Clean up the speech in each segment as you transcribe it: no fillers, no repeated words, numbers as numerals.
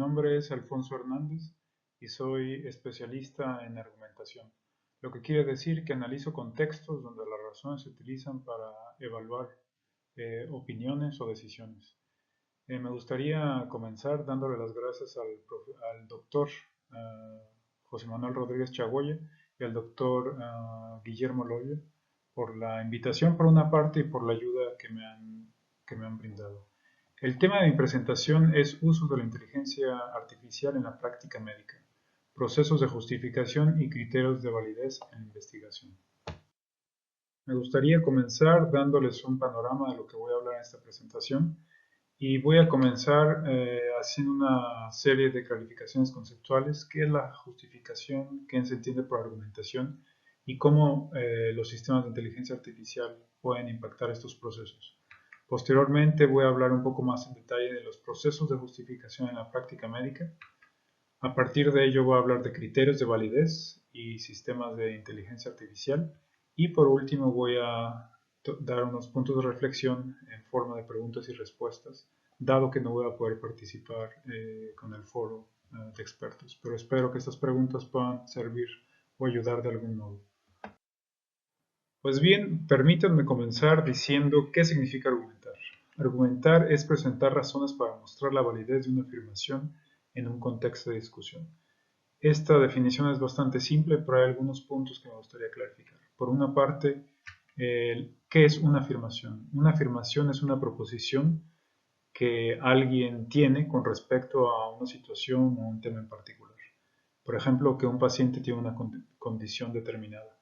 Mi nombre es Alfonso Hernández y soy especialista en argumentación, lo que quiere decir que analizo contextos donde las razones se utilizan para evaluar opiniones o decisiones. Me gustaría comenzar dándole las gracias al doctor José Manuel Rodríguez Chagoya y al doctor Guillermo Loyo por la invitación por una parte y por la ayuda que me han brindado. El tema de mi presentación es uso de la inteligencia artificial en la práctica médica, procesos de justificación y criterios de validez en la investigación. Me gustaría comenzar dándoles un panorama de lo que voy a hablar en esta presentación y voy a comenzar haciendo una serie de calificaciones conceptuales, qué es la justificación, qué se entiende por argumentación y cómo los sistemas de inteligencia artificial pueden impactar estos procesos. Posteriormente voy a hablar un poco más en detalle de los procesos de justificación en la práctica médica. A partir de ello voy a hablar de criterios de validez y sistemas de inteligencia artificial. Y por último voy a dar unos puntos de reflexión en forma de preguntas y respuestas, dado que no voy a poder participar con el foro de expertos. Pero espero que estas preguntas puedan servir o ayudar de algún modo. Pues bien, permítanme comenzar diciendo qué significa argumentar. Argumentar es presentar razones para mostrar la validez de una afirmación en un contexto de discusión. Esta definición es bastante simple, pero hay algunos puntos que me gustaría clarificar. Por una parte, ¿qué es una afirmación? Una afirmación es una proposición que alguien tiene con respecto a una situación o un tema en particular. Por ejemplo, que un paciente tiene una condición determinada.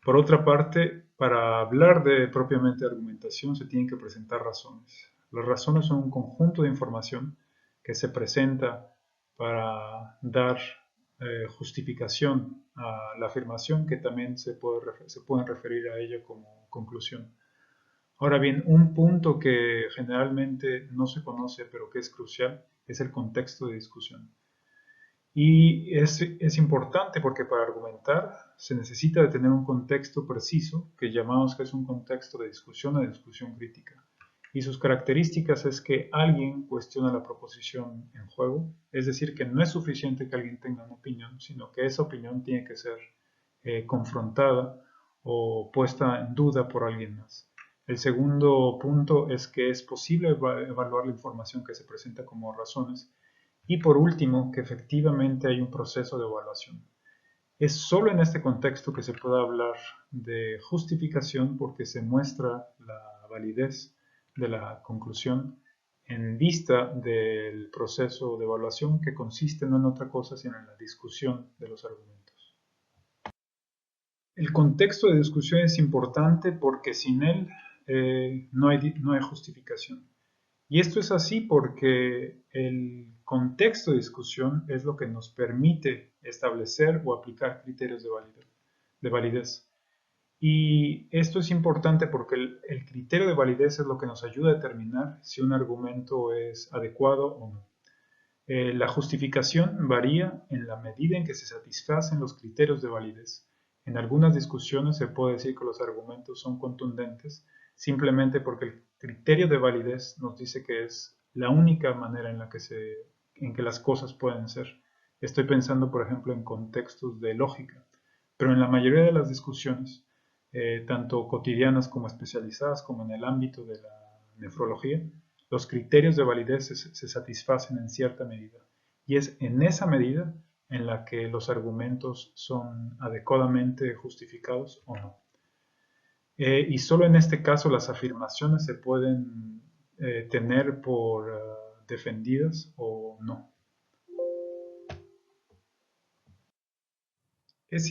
Por otra parte, para hablar de propiamente argumentación se tienen que presentar razones. Las razones son un conjunto de información que se presenta para dar justificación a la afirmación, que también se pueden referir a ella como conclusión. Ahora bien, un punto que generalmente no se conoce pero que es crucial es el contexto de discusión. Y es importante porque para argumentar se necesita de tener un contexto preciso que llamamos que es un contexto de discusión o de discusión crítica. Y sus características es que alguien cuestiona la proposición en juego, es decir, que no es suficiente que alguien tenga una opinión, sino que esa opinión tiene que ser confrontada o puesta en duda por alguien más. El segundo punto es que es posible evaluar la información que se presenta como razones y por último, que efectivamente hay un proceso de evaluación. Es solo en este contexto que se puede hablar de justificación porque se muestra la validez de la conclusión en vista del proceso de evaluación que consiste no en otra cosa sino en la discusión de los argumentos. El contexto de discusión es importante porque sin él no hay justificación. Y esto es así porque el contexto de discusión es lo que nos permite establecer o aplicar criterios de validez. Y esto es importante porque el criterio de validez es lo que nos ayuda a determinar si un argumento es adecuado o no. La justificación varía en la medida en que se satisfacen los criterios de validez. En algunas discusiones se puede decir que los argumentos son contundentes simplemente porque el criterio de validez nos dice que es la única manera en que las cosas pueden ser. Estoy pensando, por ejemplo, en contextos de lógica, pero en la mayoría de las discusiones, tanto cotidianas como especializadas, como en el ámbito de la nefrología, los criterios de validez se satisfacen en cierta medida y es en esa medida en la que los argumentos son adecuadamente justificados o no. Y solo en este caso las afirmaciones se pueden tener por defendidas o no. Es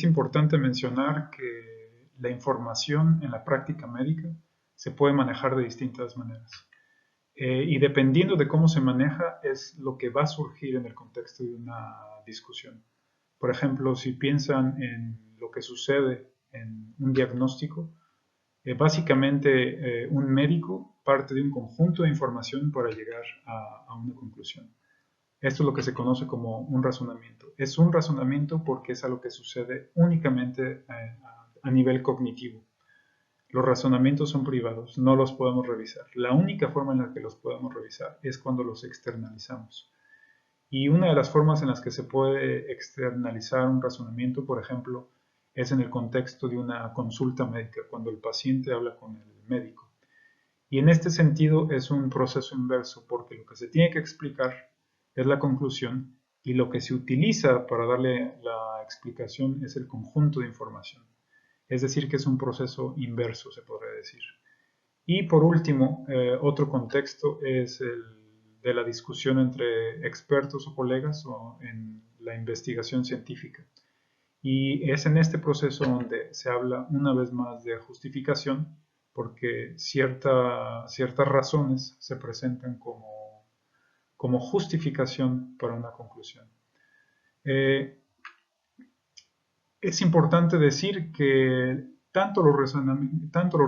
importante mencionar que la información en la práctica médica se puede manejar de distintas maneras. Y dependiendo de cómo se maneja es lo que va a surgir en el contexto de una discusión. Por ejemplo, si piensan en lo que sucede en un diagnóstico, básicamente un médico parte de un conjunto de información para llegar a una conclusión. Esto es lo que se conoce como un razonamiento. Es un razonamiento porque es algo que sucede únicamente a nivel cognitivo. Los razonamientos son privados, no los podemos revisar. La única forma en la que los podemos revisar es cuando los externalizamos. Y una de las formas en las que se puede externalizar un razonamiento, por ejemplo, es en el contexto de una consulta médica, cuando el paciente habla con el médico. Y en este sentido es un proceso inverso, porque lo que se tiene que explicar es la conclusión y lo que se utiliza para darle la explicación es el conjunto de información. Es decir, que es un proceso inverso, se podría decir. Y por último, otro contexto es el de la discusión entre expertos o colegas o en la investigación científica. Y es en este proceso donde se habla una vez más de justificación, porque ciertas razones se presentan como justificación para una conclusión. Eh, es importante decir que tanto los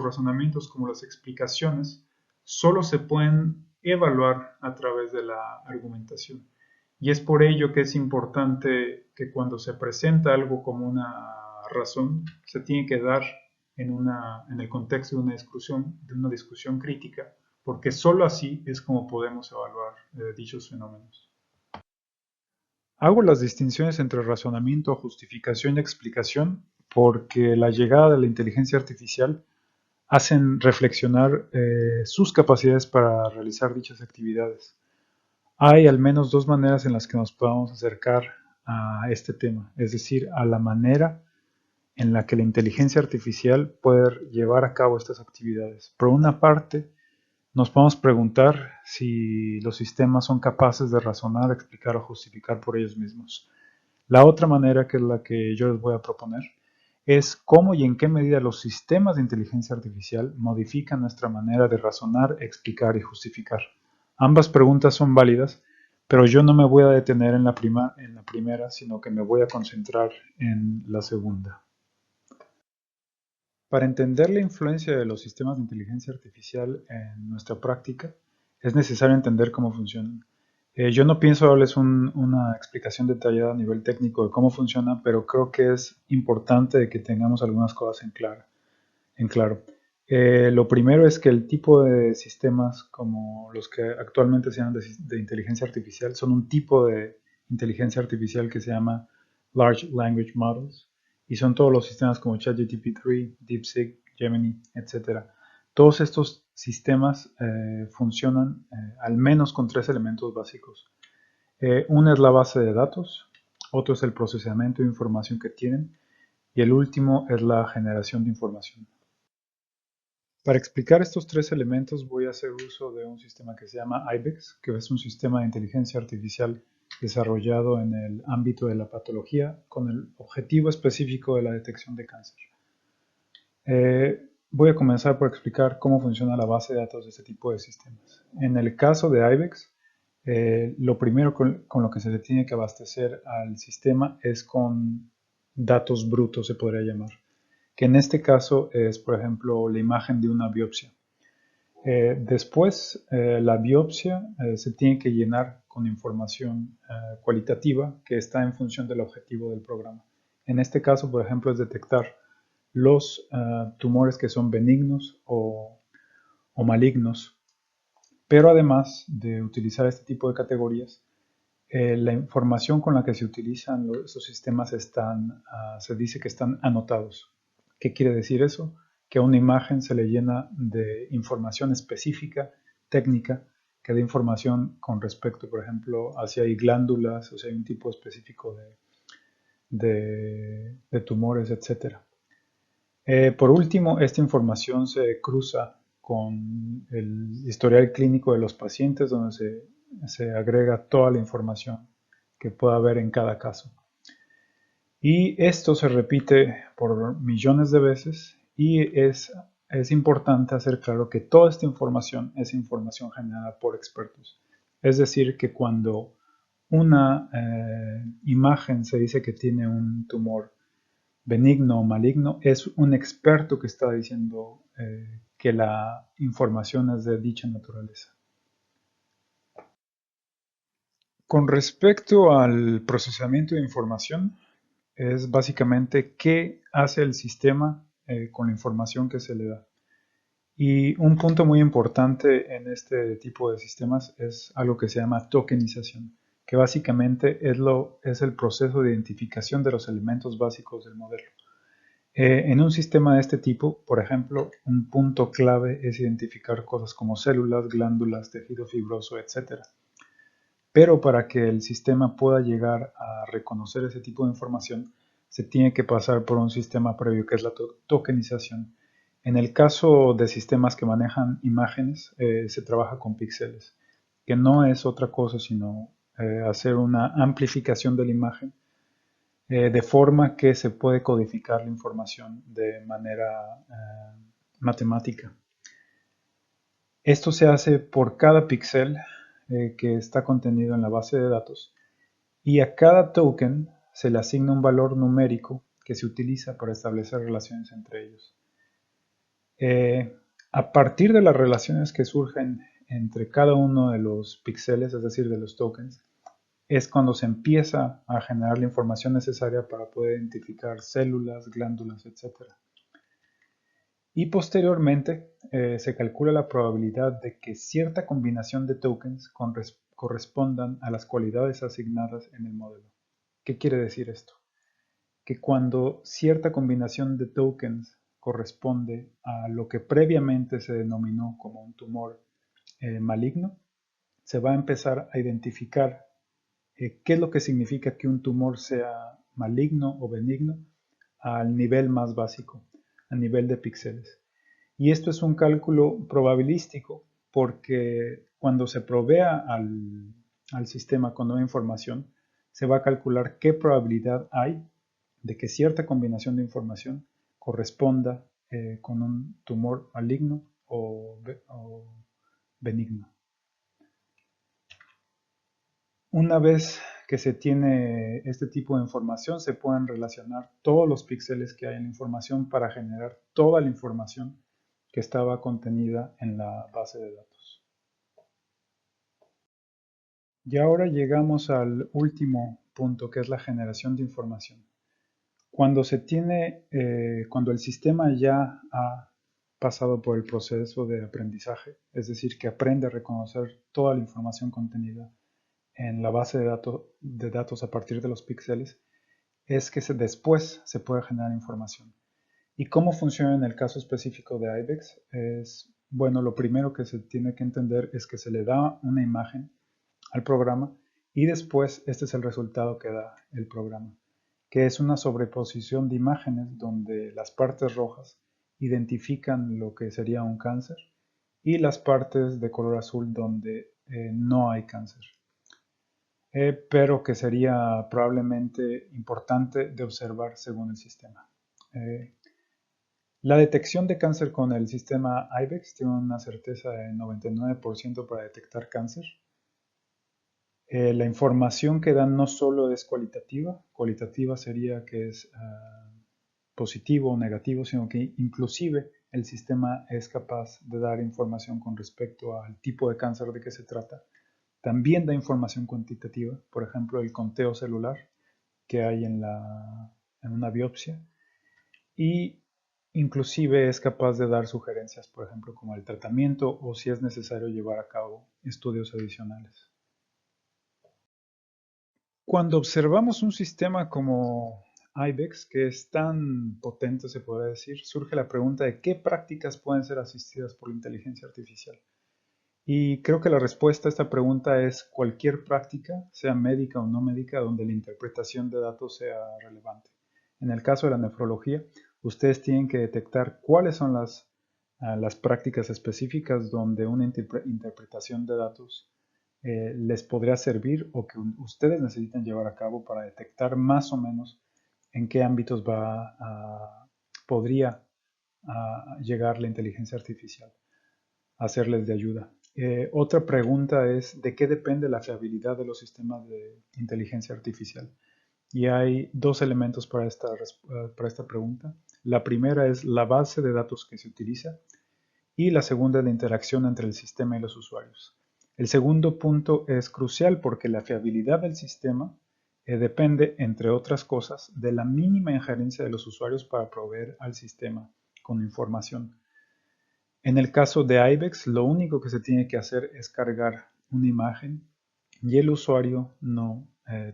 razonamientos como las explicaciones solo se pueden evaluar a través de la argumentación. Y es por ello que es importante que cuando se presenta algo como una razón, se tiene que dar en el contexto de una discusión crítica, porque solo así es como podemos evaluar dichos fenómenos. Hago las distinciones entre razonamiento, justificación y explicación porque la llegada de la inteligencia artificial hacen reflexionar sus capacidades para realizar dichas actividades. Hay al menos dos maneras en las que nos podamos acercar a este tema, es decir, a la manera en la que la inteligencia artificial puede llevar a cabo estas actividades. Por una parte, nos podemos preguntar si los sistemas son capaces de razonar, explicar o justificar por ellos mismos. La otra manera, que es la que yo les voy a proponer, es cómo y en qué medida los sistemas de inteligencia artificial modifican nuestra manera de razonar, explicar y justificar. Ambas preguntas son válidas, pero yo no me voy a detener en la primera, sino que me voy a concentrar en la segunda. Para entender la influencia de los sistemas de inteligencia artificial en nuestra práctica, es necesario entender cómo funcionan. Yo no pienso darles una explicación detallada a nivel técnico de cómo funciona, pero creo que es importante que tengamos algunas cosas en claro. Lo primero es que el tipo de sistemas como los que actualmente se llaman de inteligencia artificial son un tipo de inteligencia artificial que se llama Large Language Models y son todos los sistemas como ChatGPT-3, DeepSeek, Gemini, etcétera. Todos estos sistemas funcionan al menos con tres elementos básicos. Una es la base de datos, otro es el procesamiento de información que tienen y el último es la generación de información. Para explicar estos tres elementos voy a hacer uso de un sistema que se llama IBEX, que es un sistema de inteligencia artificial desarrollado en el ámbito de la patología con el objetivo específico de la detección de cáncer. Voy a comenzar por explicar cómo funciona la base de datos de este tipo de sistemas. En el caso de IBEX, lo primero con lo que se le tiene que abastecer al sistema es con datos brutos, se podría llamar, que en este caso es, por ejemplo, la imagen de una biopsia. Después, la biopsia se tiene que llenar con información cualitativa que está en función del objetivo del programa. En este caso, por ejemplo, es detectar los tumores que son benignos o malignos. Pero además de utilizar este tipo de categorías, la información con la que se utilizan estos sistemas se dice que están anotados. ¿Qué quiere decir eso? Que a una imagen se le llena de información específica, técnica, que da información con respecto, por ejemplo, a si hay glándulas o si hay un tipo específico de tumores, etc. Por último, esta información se cruza con el historial clínico de los pacientes, donde se agrega toda la información que pueda haber en cada caso. Y esto se repite por millones de veces y es importante hacer claro que toda esta información es información generada por expertos. Es decir, que cuando una imagen se dice que tiene un tumor benigno o maligno, es un experto que está diciendo que la información es de dicha naturaleza. Con respecto al procesamiento de información, es básicamente qué hace el sistema con la información que se le da. Y un punto muy importante en este tipo de sistemas es algo que se llama tokenización, que básicamente es el proceso de identificación de los elementos básicos del modelo. En un sistema de este tipo, por ejemplo, un punto clave es identificar cosas como células, glándulas, tejido fibroso, etc. Pero para que el sistema pueda llegar a reconocer ese tipo de información, se tiene que pasar por un sistema previo que es la tokenización. En el caso de sistemas que manejan imágenes, se trabaja con píxeles, que no es otra cosa sino hacer una amplificación de la imagen de forma que se puede codificar la información de manera matemática. Esto se hace por cada píxel que está contenido en la base de datos y a cada token se le asigna un valor numérico que se utiliza para establecer relaciones entre ellos. A partir de las relaciones que surgen entre cada uno de los píxeles, es decir, de los tokens, es cuando se empieza a generar la información necesaria para poder identificar células, glándulas, etc. Y posteriormente se calcula la probabilidad de que cierta combinación de tokens correspondan a las cualidades asignadas en el modelo. ¿Qué quiere decir esto? Que cuando cierta combinación de tokens corresponde a lo que previamente se denominó como un tumor maligno, se va a empezar a identificar qué es lo que significa que un tumor sea maligno o benigno al nivel más básico, a nivel de píxeles. Y esto es un cálculo probabilístico porque cuando se provea al sistema con nueva información, se va a calcular qué probabilidad hay de que cierta combinación de información corresponda con un tumor maligno o benigno. Una vez que se tiene este tipo de información, se pueden relacionar todos los píxeles que hay en la información para generar toda la información que estaba contenida en la base de datos. Y ahora llegamos al último punto, que es la generación de información. Cuando el sistema ya ha pasado por el proceso de aprendizaje, es decir, que aprende a reconocer toda la información contenida en la base de datos a partir de los píxeles, es que después se puede generar información. ¿Y cómo funciona en el caso específico de IBEX? Bueno, lo primero que se tiene que entender es que se le da una imagen al programa y después este es el resultado que da el programa, que es una sobreposición de imágenes donde las partes rojas identifican lo que sería un cáncer y las partes de color azul donde no hay cáncer. Pero que sería probablemente importante de observar según el sistema. La detección de cáncer con el sistema IBEX tiene una certeza de 99% para detectar cáncer. La información que dan no solo es cualitativa sería que es positivo o negativo, sino que inclusive el sistema es capaz de dar información con respecto al tipo de cáncer de que se trata. También da información cuantitativa, por ejemplo, el conteo celular que hay en una biopsia y inclusive es capaz de dar sugerencias, por ejemplo, como el tratamiento o si es necesario llevar a cabo estudios adicionales. Cuando observamos un sistema como IBEX, que es tan potente, se podría decir, surge la pregunta de qué prácticas pueden ser asistidas por la inteligencia artificial. Y creo que la respuesta a esta pregunta es cualquier práctica, sea médica o no médica, donde la interpretación de datos sea relevante. En el caso de la nefrología, ustedes tienen que detectar cuáles son las prácticas específicas donde una interpretación de datos les podría servir o que ustedes necesitan llevar a cabo para detectar más o menos en qué ámbitos podría llegar la inteligencia artificial, a hacerles de ayuda. Otra pregunta es, ¿de qué depende la fiabilidad de los sistemas de inteligencia artificial? Y hay dos elementos para esta pregunta. La primera es la base de datos que se utiliza y la segunda es la interacción entre el sistema y los usuarios. El segundo punto es crucial porque la fiabilidad del sistema depende, entre otras cosas, de la mínima injerencia de los usuarios para proveer al sistema con información. En el caso de IBEX, lo único que se tiene que hacer es cargar una imagen y el usuario no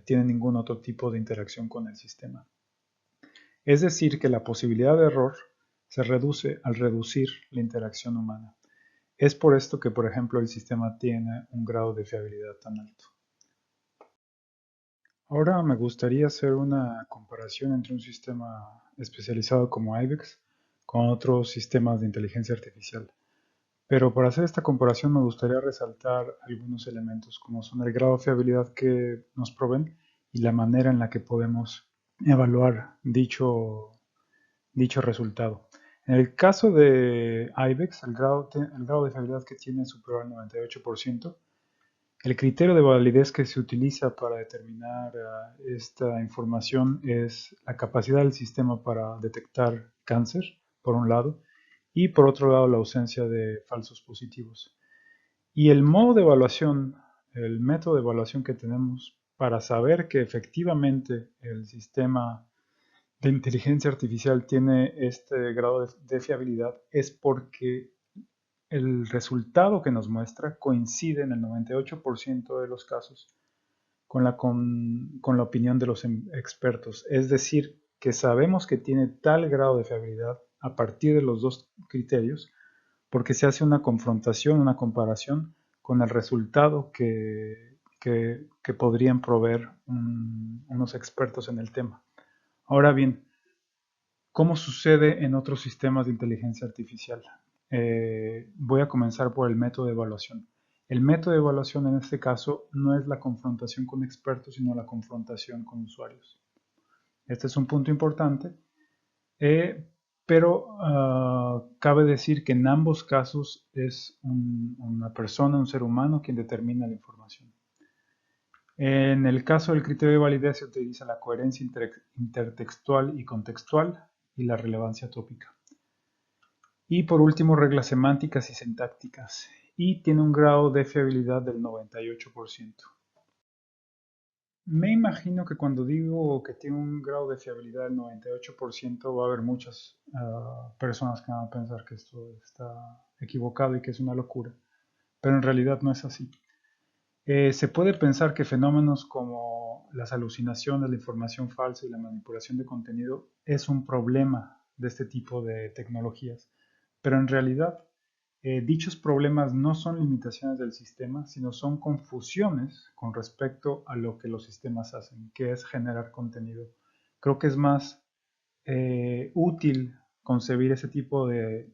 tiene ningún otro tipo de interacción con el sistema. Es decir, que la posibilidad de error se reduce al reducir la interacción humana. Es por esto que, por ejemplo, el sistema tiene un grado de fiabilidad tan alto. Ahora me gustaría hacer una comparación entre un sistema especializado como IBEX con otros sistemas de inteligencia artificial. Pero para hacer esta comparación me gustaría resaltar algunos elementos como son el grado de fiabilidad que nos proveen y la manera en la que podemos evaluar dicho resultado. En el caso de IBEX, el grado de fiabilidad que tiene es superior al 98%. El criterio de validez que se utiliza para determinar esta información es la capacidad del sistema para detectar cáncer, por un lado, y por otro lado la ausencia de falsos positivos. Y el modo de evaluación, el método de evaluación que tenemos para saber que efectivamente el sistema de inteligencia artificial tiene este grado de fiabilidad es porque el resultado que nos muestra coincide en el 98% de los casos con la opinión de los expertos. Es decir, que sabemos que tiene tal grado de fiabilidad a partir de los dos criterios porque se hace una confrontación, una comparación con el resultado que podrían proveer unos expertos en el tema. Ahora bien, ¿cómo sucede en otros sistemas de inteligencia artificial? Voy a comenzar por el método de evaluación. El método de evaluación en este caso no es la confrontación con expertos, sino la confrontación con usuarios. Este es un punto importante, pero cabe decir que en ambos casos es una persona, un ser humano, quien determina la información. En el caso del criterio de validez se utiliza la coherencia intertextual y contextual y la relevancia tópica. Y por último, reglas semánticas y sintácticas. Y tiene un grado de fiabilidad del 98%. Me imagino que cuando digo que tiene un grado de fiabilidad del 98%, va a haber muchas personas que van a pensar que esto está equivocado y que es una locura. Pero en realidad no es así. Se puede pensar que fenómenos como las alucinaciones, la información falsa y la manipulación de contenido es un problema de este tipo de tecnologías, pero en realidad dichos problemas no son limitaciones del sistema, sino son confusiones con respecto a lo que los sistemas hacen, que es generar contenido. Creo que es más útil concebir ese tipo de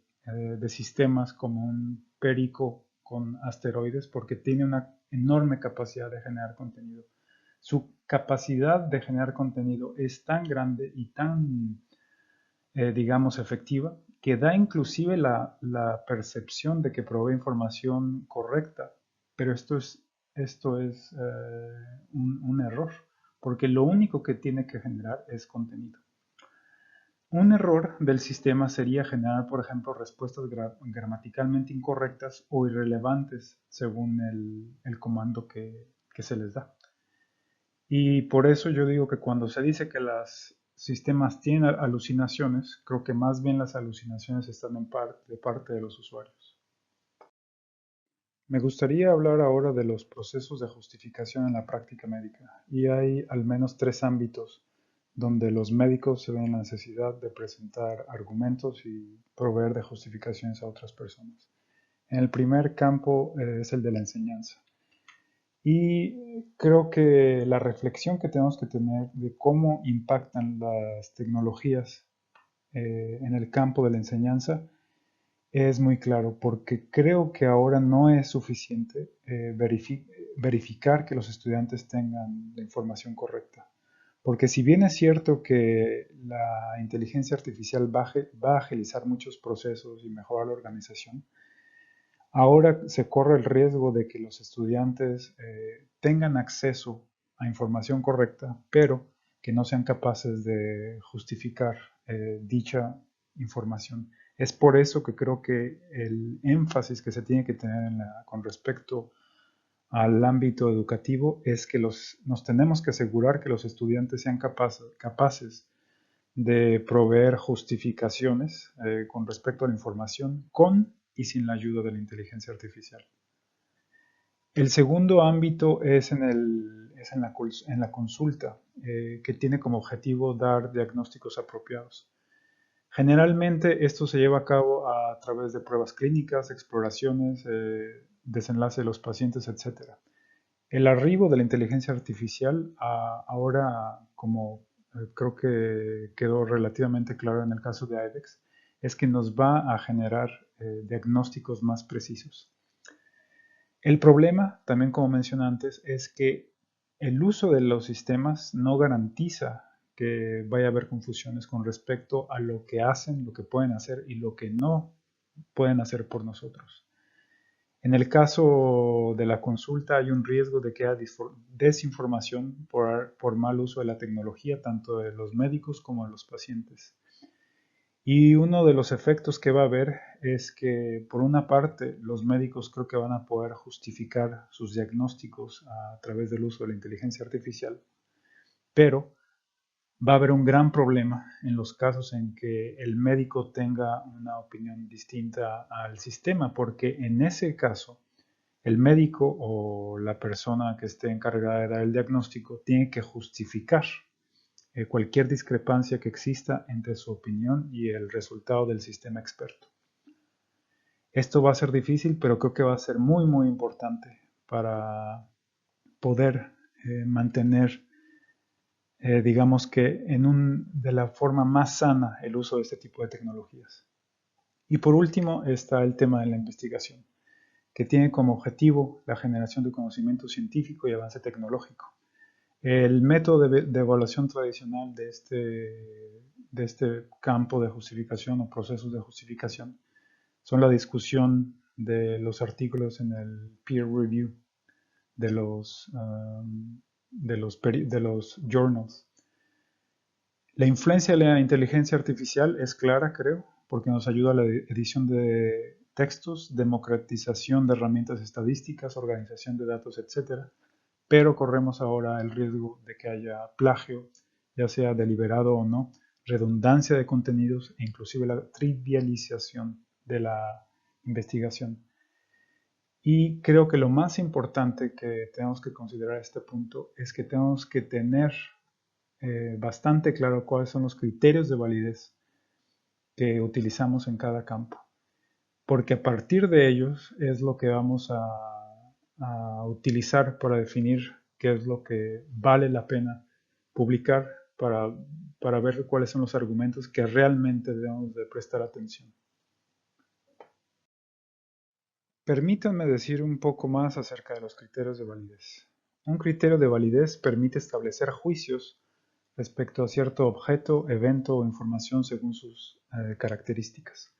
sistemas como un perico con asteroides porque tiene una enorme capacidad de generar contenido. Su capacidad de generar contenido es tan grande y tan, digamos, efectiva que da inclusive la percepción de que provee información correcta, pero esto es un error, porque lo único que tiene que generar es contenido. Un error del sistema sería generar, por ejemplo, respuestas gramaticalmente incorrectas o irrelevantes según el comando que se les da. Y por eso yo digo que cuando se dice que los sistemas tienen alucinaciones, creo que más bien las alucinaciones están de parte de los usuarios. Me gustaría hablar ahora de los procesos de justificación en la práctica médica, y hay al menos tres ámbitos donde los médicos se ven la necesidad de presentar argumentos y proveer de justificaciones a otras personas. En el primer campo es el de la enseñanza. Y creo que la reflexión que tenemos que tener de cómo impactan las tecnologías en el campo de la enseñanza es muy claro, porque creo que ahora no es suficiente verificar que los estudiantes tengan la información correcta. Porque si bien es cierto que la inteligencia artificial va a agilizar muchos procesos y mejorar la organización, ahora se corre el riesgo de que los estudiantes tengan acceso a información correcta, pero que no sean capaces de justificar dicha información. Es por eso que creo que el énfasis que se tiene que tener con respecto al ámbito educativo es que nos tenemos que asegurar que los estudiantes sean capaces de proveer justificaciones con respecto a la información con y sin la ayuda de la inteligencia artificial. El segundo ámbito es en la consulta, que tiene como objetivo dar diagnósticos apropiados. Generalmente esto se lleva a cabo a través de pruebas clínicas, exploraciones, desenlace de los pacientes, etc. El arribo de la inteligencia artificial ahora, como creo que quedó relativamente claro en el caso de IDEX, es que nos va a generar diagnósticos más precisos. El problema, también como mencioné antes, es que el uso de los sistemas no garantiza que vaya a haber confusiones con respecto a lo que hacen, lo que pueden hacer y lo que no pueden hacer por nosotros. En el caso de la consulta hay un riesgo de que haya desinformación por mal uso de la tecnología, tanto de los médicos como de los pacientes. Y uno de los efectos que va a haber es que, por una parte, los médicos creo que van a poder justificar sus diagnósticos a través del uso de la inteligencia artificial, pero va a haber un gran problema en los casos en que el médico tenga una opinión distinta al sistema, porque en ese caso, el médico o la persona que esté encargada de dar el diagnóstico tiene que justificar cualquier discrepancia que exista entre su opinión y el resultado del sistema experto. Esto va a ser difícil, pero creo que va a ser muy, muy importante para poder mantener, digamos que de la forma más sana el uso de este tipo de tecnologías. Y por último está el tema de la investigación, que tiene como objetivo la generación de conocimiento científico y avance tecnológico. El método de evaluación tradicional de este campo de justificación o procesos de justificación son la discusión de los artículos en el peer review de los journals. La influencia de la inteligencia artificial es clara, creo, porque nos ayuda a la edición de textos, democratización de herramientas estadísticas, organización de datos, etc. Pero corremos ahora el riesgo de que haya plagio, ya sea deliberado o no, redundancia de contenidos e inclusive la trivialización de la investigación. Y creo que lo más importante que tenemos que considerar a este punto es que tenemos que tener bastante claro cuáles son los criterios de validez que utilizamos en cada campo, porque a partir de ellos es lo que vamos a utilizar para definir qué es lo que vale la pena publicar para ver cuáles son los argumentos que realmente debemos de prestar atención. Permítanme decir un poco más acerca de los criterios de validez. Un criterio de validez permite establecer juicios respecto a cierto objeto, evento o información según sus características.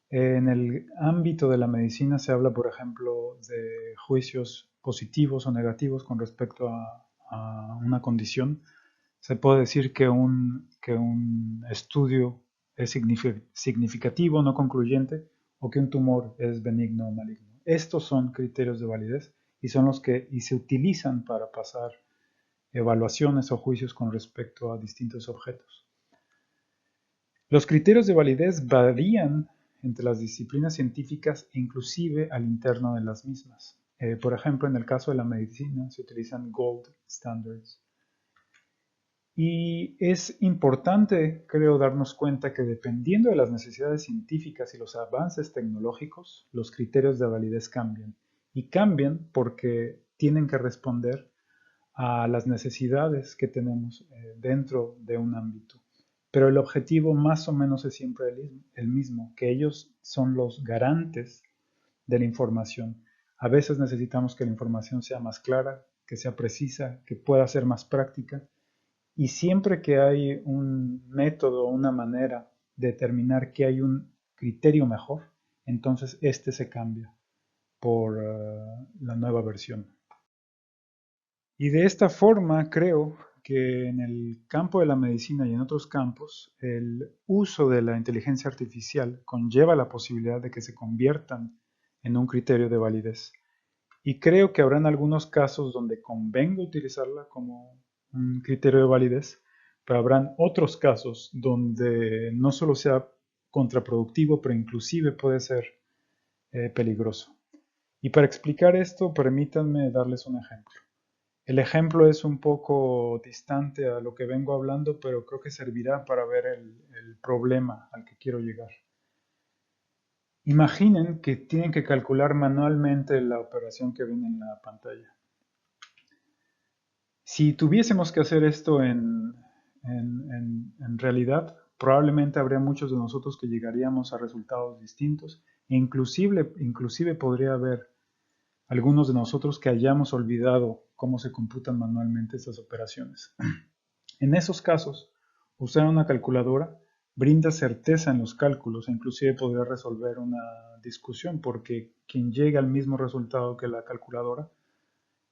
En el ámbito de la medicina se habla, por ejemplo, de juicios positivos o negativos con respecto a una condición. Se puede decir que un estudio es significativo, no concluyente, o que un tumor es benigno o maligno. Estos son criterios de validez y son los que se utilizan para pasar evaluaciones o juicios con respecto a distintos objetos. Los criterios de validez varían entre las disciplinas científicas e inclusive al interno de las mismas. Por ejemplo, en el caso de la medicina se utilizan gold standards. Y es importante, creo, darnos cuenta que dependiendo de las necesidades científicas y los avances tecnológicos, los criterios de validez cambian. Y cambian porque tienen que responder a las necesidades que tenemos dentro de un ámbito. Pero el objetivo más o menos es siempre el mismo, que ellos son los garantes de la información. A veces necesitamos que la información sea más clara, que sea precisa, que pueda ser más práctica. Y siempre que hay un método o una manera de determinar que hay un criterio mejor, entonces este se cambia por la nueva versión. Y de esta forma creo que en el campo de la medicina y en otros campos, el uso de la inteligencia artificial conlleva la posibilidad de que se conviertan en un criterio de validez. Y creo que habrán algunos casos donde convenga utilizarla como un criterio de validez, pero habrán otros casos donde no solo sea contraproductivo, pero inclusive puede ser peligroso. Y para explicar esto, permítanme darles un ejemplo. El ejemplo es un poco distante a lo que vengo hablando, pero creo que servirá para ver el problema al que quiero llegar. Imaginen que tienen que calcular manualmente la operación que ven en la pantalla. Si tuviésemos que hacer esto en realidad, probablemente habría muchos de nosotros que llegaríamos a resultados distintos e inclusive podría haber algunos de nosotros que hayamos olvidado cómo se computan manualmente estas operaciones. En esos casos, usar una calculadora brinda certeza en los cálculos e inclusive podría resolver una discusión porque quien llega al mismo resultado que la calculadora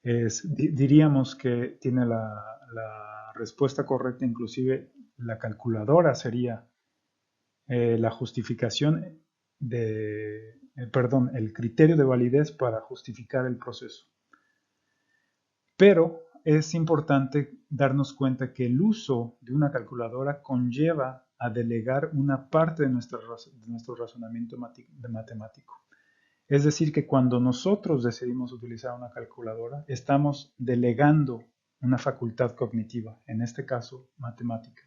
diríamos que tiene la respuesta correcta, inclusive la calculadora sería la justificación perdón, el criterio de validez para justificar el proceso. Pero es importante darnos cuenta que el uso de una calculadora conlleva a delegar una parte de nuestro razonamiento matemático. Es decir, que cuando nosotros decidimos utilizar una calculadora, estamos delegando una facultad cognitiva, en este caso matemática.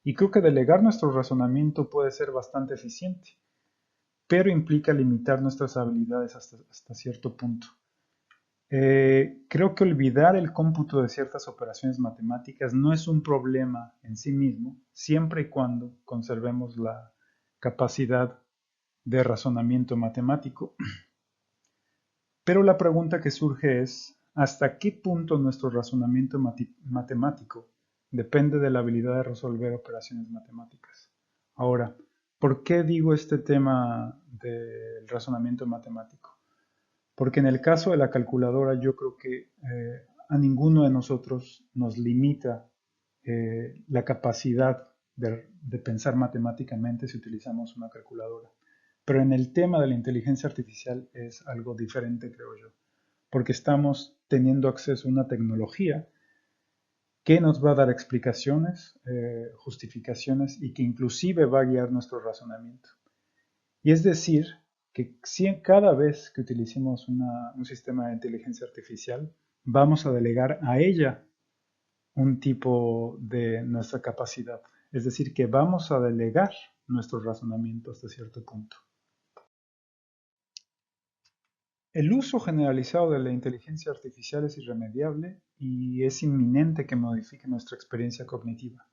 Y creo que delegar nuestro razonamiento puede ser bastante eficiente, pero implica limitar nuestras habilidades hasta cierto punto. Creo que olvidar el cómputo de ciertas operaciones matemáticas no es un problema en sí mismo, siempre y cuando conservemos la capacidad de razonamiento matemático. Pero la pregunta que surge es, ¿hasta qué punto nuestro razonamiento matemático depende de la habilidad de resolver operaciones matemáticas? Ahora, ¿por qué digo este tema del razonamiento matemático? Porque en el caso de la calculadora yo creo que a ninguno de nosotros nos limita la capacidad de pensar matemáticamente si utilizamos una calculadora. Pero en el tema de la inteligencia artificial es algo diferente, creo yo, porque estamos teniendo acceso a una tecnología que nos va a dar explicaciones, justificaciones y que inclusive va a guiar nuestro razonamiento. Y es decir, que cada vez que utilicemos un sistema de inteligencia artificial, vamos a delegar a ella un tipo de nuestra capacidad. Es decir, que vamos a delegar nuestro razonamiento hasta cierto punto. El uso generalizado de la inteligencia artificial es irremediable y es inminente que modifique nuestra experiencia cognitiva.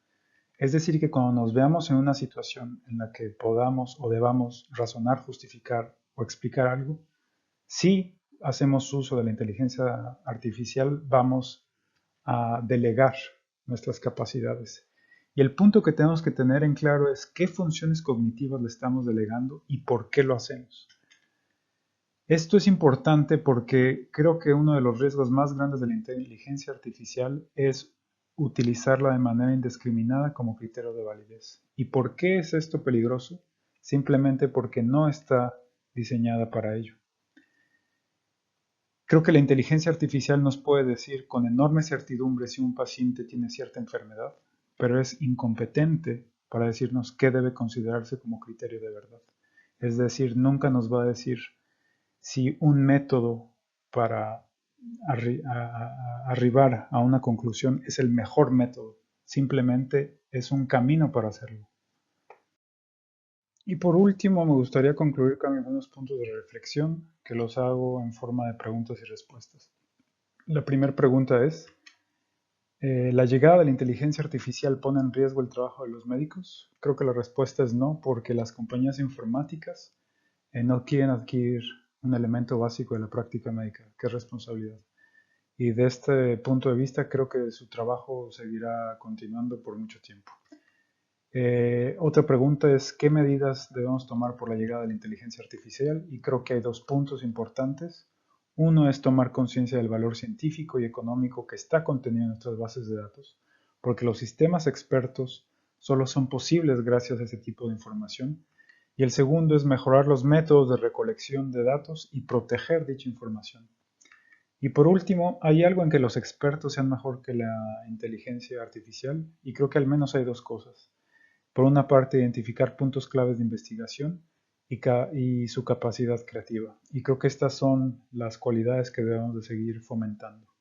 Es decir, que cuando nos veamos en una situación en la que podamos o debamos razonar, justificar o explicar algo, si hacemos uso de la inteligencia artificial, vamos a delegar nuestras capacidades. Y el punto que tenemos que tener en claro es qué funciones cognitivas le estamos delegando y por qué lo hacemos. Esto es importante porque creo que uno de los riesgos más grandes de la inteligencia artificial es utilizarla de manera indiscriminada como criterio de validez. ¿Y por qué es esto peligroso? Simplemente porque no está diseñada para ello. Creo que la inteligencia artificial nos puede decir con enorme certidumbre si un paciente tiene cierta enfermedad, pero es incompetente para decirnos qué debe considerarse como criterio de verdad. Es decir, nunca nos va a decir si un método para arribar a una conclusión es el mejor método, simplemente es un camino para hacerlo. Y por último, me gustaría concluir con algunos puntos de reflexión que los hago en forma de preguntas y respuestas. La primera pregunta es, ¿la llegada de la inteligencia artificial pone en riesgo el trabajo de los médicos? Creo que la respuesta es no, porque las compañías informáticas no quieren adquirir un elemento básico de la práctica médica, que es responsabilidad. Y de este punto de vista creo que su trabajo seguirá continuando por mucho tiempo. Otra pregunta es, ¿qué medidas debemos tomar por la llegada de la inteligencia artificial? Y creo que hay dos puntos importantes. Uno es tomar conciencia del valor científico y económico que está contenido en nuestras bases de datos, porque los sistemas expertos solo son posibles gracias a ese tipo de información. Y el segundo es mejorar los métodos de recolección de datos y proteger dicha información. Y por último, hay algo en que los expertos sean mejor que la inteligencia artificial, y creo que al menos hay dos cosas. Por una parte, identificar puntos claves de investigación y su capacidad creativa. Y creo que estas son las cualidades que debemos de seguir fomentando.